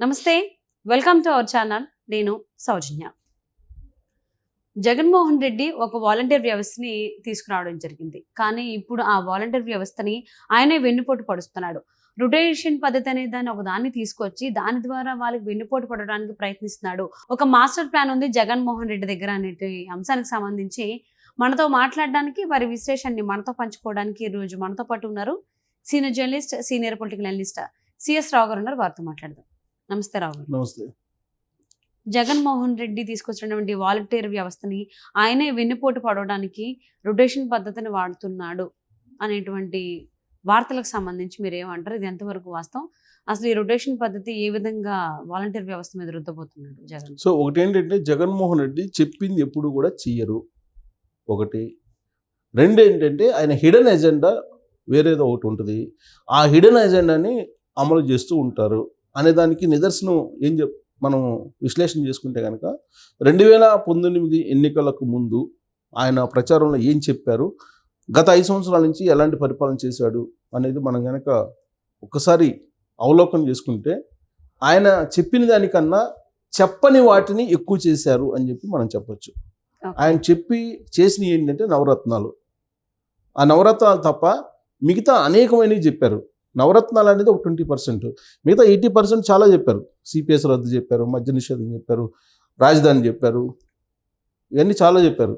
నమస్తే, welcome to our channel. నేను సౌజన్య. జగన్మోహన్ రెడ్డి ఒక వాలంటీర్ వ్యవస్థని తీసుకురావడం జరిగింది. కానీ ఇప్పుడు ఆ వాలంటీర్ వ్యవస్థని ఆయనే వెన్నుపోటు పడుస్తున్నాడు. రొటేషన్ పద్ధతి అనే దాన్ని ఒక దాన్ని తీసుకొచ్చి దాని ద్వారా వాళ్ళకి వెన్నుపోటు పడడానికి ప్రయత్నిస్తున్నాడు. ఒక మాస్టర్ ప్లాన్ ఉంది జగన్మోహన్ రెడ్డి దగ్గర అనే అంశానికి సంబంధించి మనతో మాట్లాడడానికి, వారి విశ్లేషణని మనతో పంచుకోవడానికి ఈ రోజు మనతో పాటు ఉన్నారు senior journalist, senior political analyst CS Rao గారు ఉన్నారు. వారితో మాట్లాడదాం. నమస్తే రావు గారు. నమస్తే. జగన్మోహన్ రెడ్డి తీసుకొచ్చినటువంటి వాలంటీర్ వ్యవస్థని ఆయనే వెన్నుపోటు పడడానికి రొటేషన్ పద్ధతిని వాడుతున్నాడు అనేటువంటి వార్తలకు సంబంధించి మీరు ఏమంటారు? ఇది ఎంతవరకు వాస్తవం? అసలు ఈ రొటేషన్ పద్ధతి ఏ విధంగా వాలంటీర్ వ్యవస్థ మీద రుద్దబోతున్నాడు జగన్? సో ఒకటేంటంటే జగన్మోహన్ రెడ్డి చెప్పింది ఎప్పుడు కూడా చెయ్యరు. ఒకటి. రెండు ఏంటంటే ఆయన హిడెన్ ఎజెండా వేరేదో ఒకటి ఉంటుంది. ఆ హిడెన్ ఎజెండాని అమలు చేస్తూ ఉంటారు అనేదానికి నిదర్శనం మనం విశ్లేషణ చేసుకుంటే కనుక 2019 ఎన్నికలకు ముందు ఆయన ప్రచారంలో ఏం చెప్పారు, గత 5 సంవత్సరాల నుంచి ఎలాంటి పరిపాలన చేశాడు అనేది మనం కనుక ఒక్కసారి అవలోకనం చేసుకుంటే ఆయన చెప్పిన దానికన్నా చెప్పని వాటిని ఎక్కువ చేశారు అని చెప్పి మనం చెప్పొచ్చు. ఆయన చెప్పి చేసినవి ఏంటంటే నవరత్నాలు. ఆ నవరత్నాలు తప్ప మిగతా అనేకమైనవి చెప్పారు. నవరత్నాలు అనేది ఒక 20%, మిగతా 80% చాలా చెప్పారు. సిపిఎస్ రద్దు చెప్పారు, మద్య నిషేధం చెప్పారు, రాజధాని చెప్పారు, ఇవన్నీ చాలా చెప్పారు.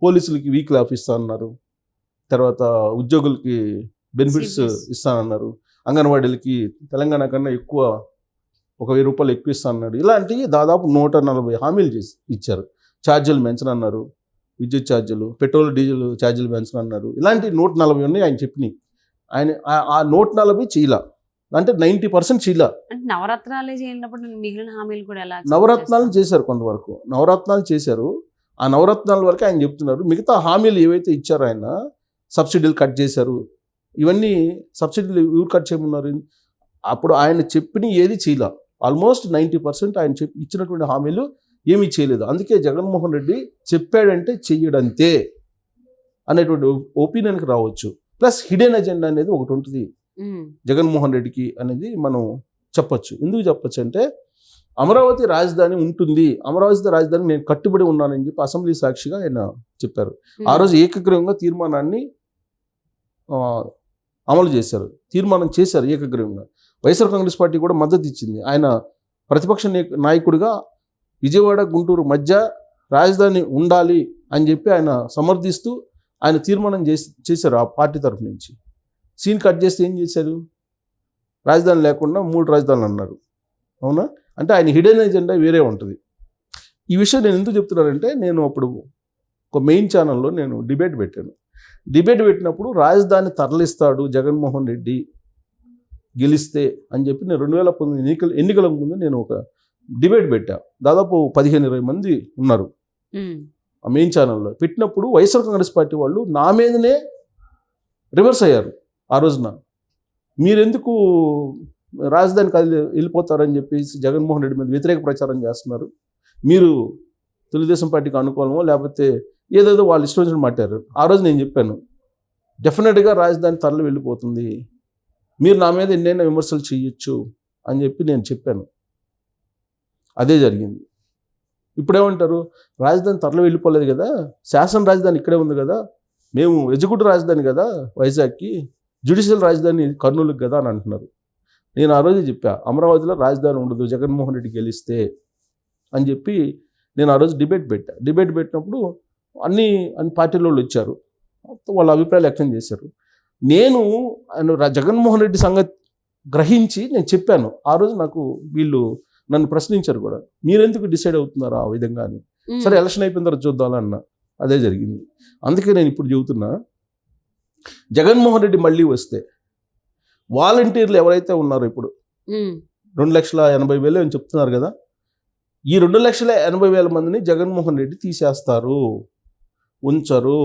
పోలీసులకి వీక్లీ ఆఫ్ ఇస్తా అన్నారు, తర్వాత ఉద్యోగులకి బెనిఫిట్స్ ఇస్తానన్నారు, అంగన్వాడీలకి తెలంగాణ కన్నా ఎక్కువ 1000 రూపాయలు ఎక్కువ ఇస్తా అన్నాడు. ఇలాంటివి దాదాపు 140 హామీలు ఇచ్చారు. ఛార్జీలు పెంచను అన్నారు, విద్యుత్ ఛార్జీలు, పెట్రోల్ డీజిల్ ఛార్జీలు పెంచను అన్నారు. ఇలాంటి 140 ఉన్నాయి ఆయన చెప్పినాయి. ఆయన ఆ 140 చీల అంటే 90% చీల. నవరత్నాలే చేయనప్పుడు మిగిలిన హామీలు కూడా ఎలా? నవరత్నాలు చేశారు, కొంతవరకు నవరత్నాలు చేశారు. ఆ నవరత్నాల వరకు ఆయన చెప్తున్నారు. మిగతా హామీలు ఏవైతే ఇచ్చారో ఆయన సబ్సిడీలు కట్ చేశారు. ఇవన్నీ సబ్సిడీలు ఎవరు కట్ చేయమన్నారు? అప్పుడు ఆయన చెప్పిన ఏది చీల. ఆల్మోస్ట్ 90% ఆయన ఇచ్చినటువంటి హామీలు ఏమీ చేయలేదు. అందుకే జగన్మోహన్ రెడ్డి చెప్పాడంటే చెయ్యడంతే అనేటువంటి ఒపీనియన్కి రావచ్చు. ప్లస్ హిడెన్ ఎజెండా అనేది ఒకటి ఉంటుంది జగన్మోహన్ రెడ్డికి అనేది మనం చెప్పచ్చు. ఎందుకు చెప్పచ్చు అంటే అమరావతి రాజధాని ఉంటుంది, అమరావతి రాజధాని నేను కట్టుబడి ఉన్నానని చెప్పి అసెంబ్లీ సాక్షిగా ఆయన చెప్పారు. ఆ రోజు ఏకగ్రీవంగా తీర్మానాన్ని అమలు చేశారు, తీర్మానం చేశారు ఏకగ్రీవంగా. వైఎస్ఆర్ కాంగ్రెస్ పార్టీ కూడా మద్దతు ఇచ్చింది. ఆయన ప్రతిపక్ష నాయకుడిగా విజయవాడ గుంటూరు మధ్య రాజధాని ఉండాలి అని చెప్పి ఆయన సమర్థిస్తూ ఆయన తీర్మానం చేశారు ఆ పార్టీ తరఫు నుంచి. సీన్ కట్ చేస్తే ఏం చేశారు? రాజధాని లేకుండా 3 రాజధానులు అన్నారు. అవునా? అంటే ఆయన హిడెన్ ఎజెండా వేరే ఉంటుంది. ఈ విషయం నేను ఎందుకు చెప్తున్నానంటే, నేను అప్పుడు ఒక మెయిన్ ఛానల్లో నేను డిబేట్ పెట్టాను. డిబేట్ పెట్టినప్పుడు రాజధాని తరలిస్తాడు జగన్మోహన్ రెడ్డి గెలిస్తే అని చెప్పి నేను 2019 ఎన్నికల ముందు నేను ఒక డిబేట్ పెట్టా. దాదాపు 15-20 మంది ఉన్నారు ఆ మెయిన్ ఛానల్లో. పెట్టినప్పుడు వైఎస్ఆర్ కాంగ్రెస్ పార్టీ వాళ్ళు నా మీదనే రివర్స్ అయ్యారు. ఆ రోజున మీరెందుకు రాజధానికి వెళ్ళిపోతారని చెప్పేసి జగన్మోహన్ రెడ్డి మీద వ్యతిరేక ప్రచారం చేస్తున్నారు, మీరు తెలుగుదేశం పార్టీకి అనుకూలమో లేకపోతే ఏదేదో వాళ్ళు ఇష్టం వచ్చినట్టు మాట్లాడారు. ఆ రోజు నేను చెప్పాను, డెఫినెట్గా రాజధాని తరలి వెళ్ళిపోతుంది, మీరు నా మీద ఎన్నైనా విమర్శలు చేయొచ్చు అని చెప్పి నేను చెప్పాను. అదే జరిగింది. ఇప్పుడేమంటారు, రాజధాని తరలి వెళ్ళిపోలేదు కదా, శాసన రాజధాని ఇక్కడే ఉంది కదా, మేము ఎగ్జిక్యూటివ్ రాజధాని కదా వైజాగ్కి, జ్యుడిషియల్ రాజధాని కర్నూలుకి కదా అని అంటున్నారు. నేను ఆ రోజు చెప్పా, అమరావతిలో రాజధాని ఉండదు జగన్మోహన్ రెడ్డి గెలిస్తే అని చెప్పి నేను ఆ రోజు డిబేట్ పెట్టా. డిబేట్ పెట్టినప్పుడు అన్ని పార్టీల వాళ్ళు వచ్చారు, వాళ్ళ అభిప్రాయాలు వ్యక్తం చేశారు. నేను జగన్మోహన్ రెడ్డి సంగతి గ్రహించి నేను చెప్పాను. ఆ రోజు నాకు వీళ్ళు నన్ను ప్రశ్నించారు కూడా, మీరెందుకు డిసైడ్ అవుతున్నారు ఆ విధంగా అని. సరే ఎలక్షన్ అయిపోయిన తర్వాత చూద్దామన్న, అదే జరిగింది. అందుకే నేను ఇప్పుడు చెబుతున్నా, జగన్మోహన్ రెడ్డి మళ్ళీ వస్తే వాలంటీర్లు ఎవరైతే ఉన్నారో ఇప్పుడు 2,80,000 అని చెప్తున్నారు కదా, ఈ 2,80,000 మందిని జగన్మోహన్ రెడ్డి తీసేస్తారు, ఉంచరు,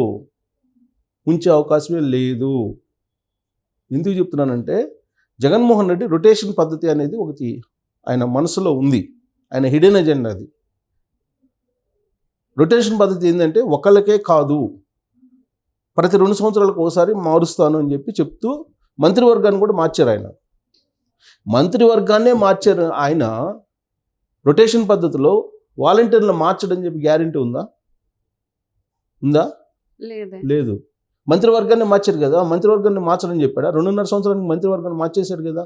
ఉంచే అవకాశమే లేదు. ఎందుకు చెప్తున్నానంటే, జగన్మోహన్ రెడ్డి రొటేషన్ పద్ధతి అనేది ఒకటి ఆయన మనసులో ఉంది, ఆయన హిడెన్ ఎజెండా అది. రొటేషన్ పద్ధతి ఏంటంటే ఒకళ్ళకే కాదు, ప్రతి 2 సంవత్సరాలకు ఒకసారి మారుస్తాను అని చెప్తూ మంత్రివర్గాన్ని కూడా మార్చారు ఆయన. మంత్రివర్గాన్నే మార్చారు ఆయన. రొటేషన్ పద్ధతిలో వాలంటీర్లు మార్చడం చెప్పి గ్యారెంటీ ఉందా? లేదు. మంత్రివర్గాన్ని మార్చారు కదా, మంత్రివర్గాన్ని మార్చడం చెప్పాడా? 2.5 సంవత్సరానికి మంత్రివర్గాన్ని మార్చేశాడు కదా.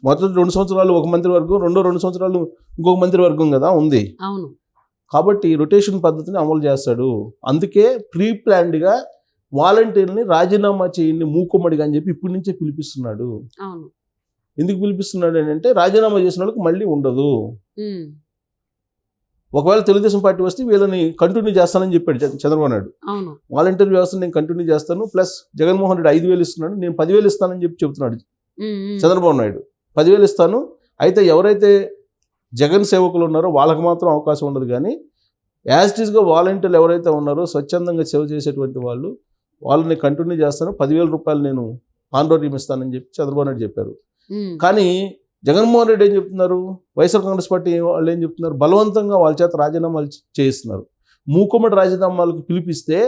మొదటి 2 సంవత్సరాలు ఒక మంత్రివర్గం, 2 సంవత్సరాలు ఇంకొక మంత్రివర్గం కదా ఉంది. అవును. కాబట్టి రొటేషన్ పద్ధతిని అమలు చేస్తాడు. అందుకే ప్రీ ప్లాన్డ్గా వాలంటీర్ని రాజీనామా చేయండి మూకుమ్మడిగా అని చెప్పి ఇప్పటి నుంచే పిలిపిస్తున్నాడు. అవును. ఎందుకు పిలిపిస్తున్నాడు అని అంటే రాజీనామా చేసిన వాళ్ళకి మళ్ళీ ఉండదు. ఒకవేళ తెలుగుదేశం పార్టీ వస్తే వీళ్ళని కంటిన్యూ చేస్తానని చెప్పాడు చంద్రబాబు నాయుడు. అవును. వాలంటీర్ వ్యవస్థను నేను కంటిన్యూ చేస్తాను, ప్లస్ జగన్మోహన్ రెడ్డి 5,000 ఇస్తున్నాడు, నేను 10,000 ఇస్తానని చెప్పి చెబుతున్నాడు చంద్రబాబు నాయుడు. 10,000 ఇస్తాను, అయితే ఎవరైతే జగన్ సేవకులు ఉన్నారో వాళ్ళకి మాత్రం అవకాశం ఉండదు, కానీ యాజ్ ఇట్ ఈస్గా వాలంటీర్లు ఎవరైతే ఉన్నారో స్వచ్ఛందంగా సేవ చేసేటువంటి వాళ్ళని కంటిన్యూ చేస్తాను, 10,000 రూపాయలు నేను ఆందోళన ఇస్తానని చెప్పి చంద్రబాబు నాయుడు చెప్పారు. కానీ జగన్మోహన్ రెడ్డి ఏం చెప్తున్నారు, వైఎస్ఆర్ కాంగ్రెస్ పార్టీ వాళ్ళు ఏం చెప్తున్నారు, బలవంతంగా వాళ్ళ చేత రాజీనామాలు చేయిస్తున్నారు. మూకుమ్మడి రాజీనామాలకు పిలిపిస్తే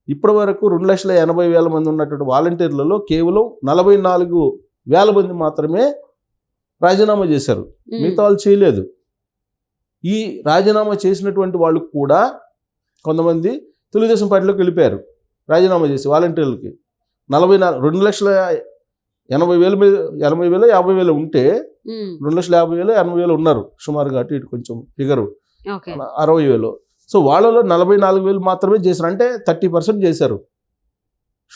ఇప్పటి వరకు 2,80,000 మంది ఉన్నటువంటి వాలంటీర్లలో కేవలం 44,000 మంది మాత్రమే రాజీనామా చేశారు, మిగతా వాళ్ళు చేయలేదు. ఈ రాజీనామా చేసినటువంటి వాళ్ళు కూడా కొంతమంది తెలుగుదేశం పార్టీలోకి వెళ్ళిపోయారు రాజీనామా చేసి. వాలంటీర్లకి 2,80,000 50,000 ఉంటే 2,50,000 80,000 ఉన్నారు సుమారుగా, అటు ఇటు కొంచెం ఫిగరు 60,000. సో వాళ్ళలో 44,000 మాత్రమే చేశారు, అంటే 30% చేశారు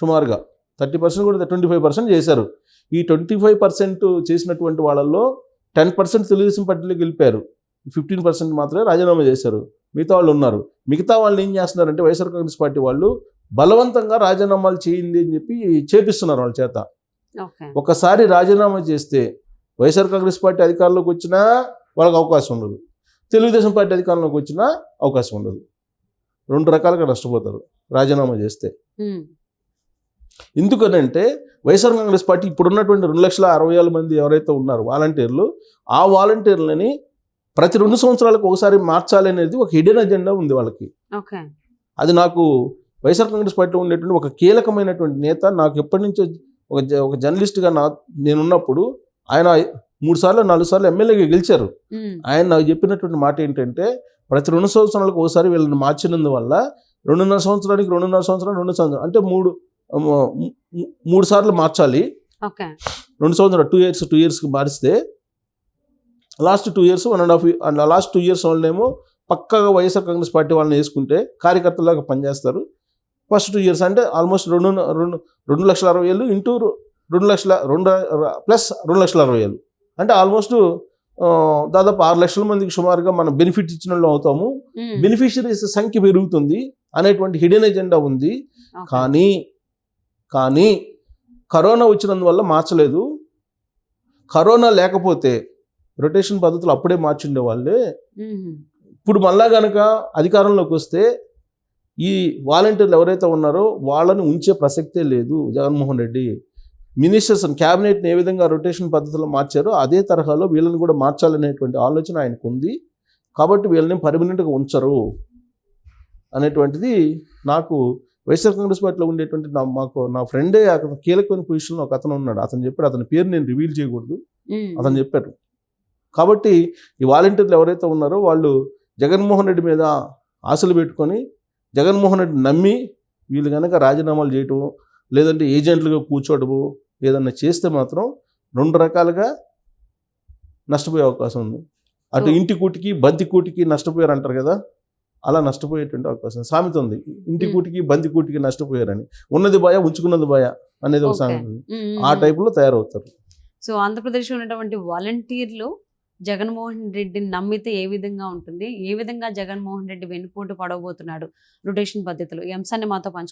సుమారుగా. 30% కూడా 25% చేశారు. ఈ 25% చేసినటువంటి వాళ్ళల్లో 10% తెలుగుదేశం పార్టీలోకి వెళ్ళిపోయారు, 15% మాత్రమే రాజీనామా చేశారు, మిగతా వాళ్ళు ఉన్నారు. మిగతా వాళ్ళు ఏం చేస్తున్నారంటే వైఎస్ఆర్ కాంగ్రెస్ పార్టీ వాళ్ళు బలవంతంగా రాజీనామాలు చేయండి అని చెప్పి చేపిస్తున్నారు వాళ్ళ చేత. ఒకసారి రాజీనామా చేస్తే వైఎస్ఆర్ కాంగ్రెస్ పార్టీ అధికారంలోకి వచ్చినా వాళ్ళకి అవకాశం ఉండదు, తెలుగుదేశం పార్టీ అధికారంలోకి వచ్చినా అవకాశం ఉండదు. 2 రకాలుగా నష్టపోతారు రాజీనామా చేస్తే. ఎందుకనంటే వైఎస్ఆర్ కాంగ్రెస్ పార్టీ ఇప్పుడున్నటువంటి 2,60,000 మంది ఎవరైతే ఉన్నారో వాలంటీర్లు, ఆ వాలంటీర్లని ప్రతి 2 సంవత్సరాలకు ఒకసారి మార్చాలి అనేది ఒక హిడెన్ అజెండా ఉంది వాళ్ళకి. అది నాకు వైఎస్ఆర్ కాంగ్రెస్ పార్టీలో ఉండేటువంటి ఒక కీలకమైనటువంటి నేత, నాకు ఎప్పటి నుంచో ఒక జర్నలిస్ట్గా నేనున్నప్పుడు ఆయన 3 సార్లు 4 సార్లు ఎమ్మెల్యేగా గెలిచారు. ఆయన నాకు చెప్పినటువంటి మాట ఏంటంటే ప్రతి 2 సంవత్సరాలకు ఒకసారి వీళ్ళని మార్చినందువల్ల 2.5 సంవత్సరానికి 2.5 సంవత్సరాలు 2 సంవత్సరాలు అంటే 3 సార్లు మార్చాలి. 2 సంవత్సరాలు 2 ఇయర్స్కి మారిస్తే last 2 years 1.5 and last 2 years వాళ్ళనేమో పక్కగా వైఎస్ఆర్ కాంగ్రెస్ పార్టీ వాళ్ళని వేసుకుంటే కార్యకర్తలాగా పనిచేస్తారు. ఫస్ట్ 2 ఇయర్స్ అంటే ఆల్మోస్ట్ 2,60,000 ఇంటూ 2,00,000 ప్లస్ 2,60,000 అంటే ఆల్మోస్ట్ దాదాపు 6 లక్షల మందికి సుమారుగా మనం బెనిఫిట్ ఇచ్చిన వాళ్ళు అవుతాము. బెనిఫిషరీస్ సంఖ్య పెరుగుతుంది అనేటువంటి హిడెన్ ఎజెండా ఉంది. కానీ కరోనా వచ్చినందువల్ల మార్చలేదు. కరోనా లేకపోతే రొటేషన్ పద్ధతులు అప్పుడే మార్చుండే వాళ్ళే. ఇప్పుడు మళ్ళా కనుక అధికారంలోకి వస్తే ఈ వాలంటీర్లు ఎవరైతే ఉన్నారో వాళ్ళని ఉంచే ప్రసక్తే లేదు. జగన్మోహన్ రెడ్డి మినిస్టర్స్ క్యాబినెట్ని ఏ విధంగా రొటేషన్ పద్ధతిలో మార్చారో అదే తరహాలో వీళ్ళని కూడా మార్చాలనేటువంటి ఆలోచన ఆయనకు ఉంది. కాబట్టి వీళ్ళని పర్మనెంట్గా ఉంచరు అనేటువంటిది నాకు వైఎస్ఆర్ కాంగ్రెస్ పార్టీలో ఉండేటువంటి నా ఫ్రెండే కీలకమైన పొజిషన్లో ఒక అతను ఉన్నాడు. అతను చెప్పాడు, అతని పేరు నేను రివీల్ చేయకూడదు, అతను చెప్పాడు. కాబట్టి ఈ వాలంటీర్లు ఎవరైతే ఉన్నారో వాళ్ళు జగన్మోహన్ రెడ్డి మీద ఆశలు పెట్టుకొని జగన్మోహన్ రెడ్డి నమ్మి వీళ్ళు కనుక రాజీనామాలు చేయటం లేదంటే ఏజెంట్లుగా కూర్చోవడము ఏదన్నా చేస్తే మాత్రం 2 రకాలుగా నష్టపోయే అవకాశం ఉంది. అటు ఇంటి కూటికి బంతి కూటికి నష్టపోయారు అంటారు కదా, అలా నష్టపోయేటువంటి అవకాశం. సామెత ఉంది, ఇంటి కూటికి బంతి కూటికి నష్టపోయారని. ఉన్నది బాయ ఉంచుకున్నది బాయ అనేది ఒక సామెత ఉంది. ఆ టైపులో తయారవుతారు. సో ఆంధ్రప్రదేశ్లో ఉన్నటువంటి వాలంటీర్లు జగన్మోహన్ రెడ్డిని నమ్మితే ఏ విధంగా ఉంటుంది, ఏ విధంగా జగన్మోహన్ రెడ్డి వెన్నుపోటు పడవబోతున్నాడు రొటేషన్ పద్ధతిలో, ఈ అంశాన్ని మాతో పంచుకుంటారు.